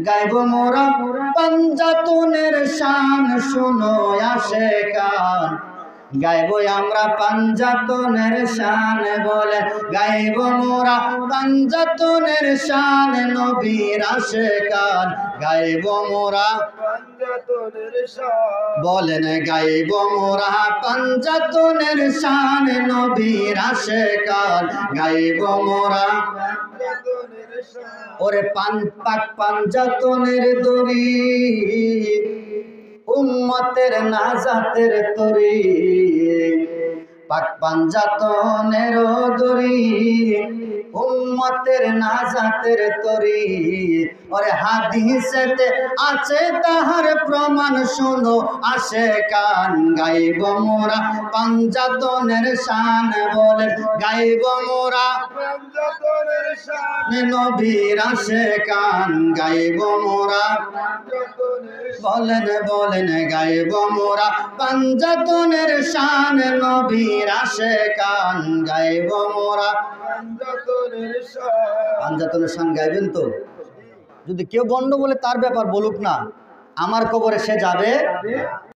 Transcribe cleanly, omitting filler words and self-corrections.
গাইব মোরা পাঞ্জাতনের শান শুনো আশেকান গাইব আমরা পাঞ্জাতনের শান বলে গাইব মোরা পাঞ্জাতনের শান নবীর আশেকান গাইব মোরা পাঞ্জাতনের শান বলেন গাইব মোরা পাঞ্জাতনের শান নবীর আশেকান গাইব মোরা পাঞ্জাতনের শান ওরে পাক পাঞ্জাতনের দড়ি উম্মতের নাজাতের তরি পাক পাঞ্জাতনের দড়ি উম্মতের নাজাতের তরি ওরে হাদিসেতে আছে তাহার প্রমাণ শুনো আশেকান গাইব মোরা পাঞ্জাতনের শান বলে গাইব মোরা পাঞ্জাতনের শান নবীর আশেকান গাইব মোরা বলেন বলেন গাইব মোরা পাঞ্জাতনের শান নবীর আশেকান গাইব মোরা পাঞ্জাতনের শান গাইবেন তো যদি কেউ গন্ড বলে তার ব্যাপার বলুক না আমার কবরে সে যাবে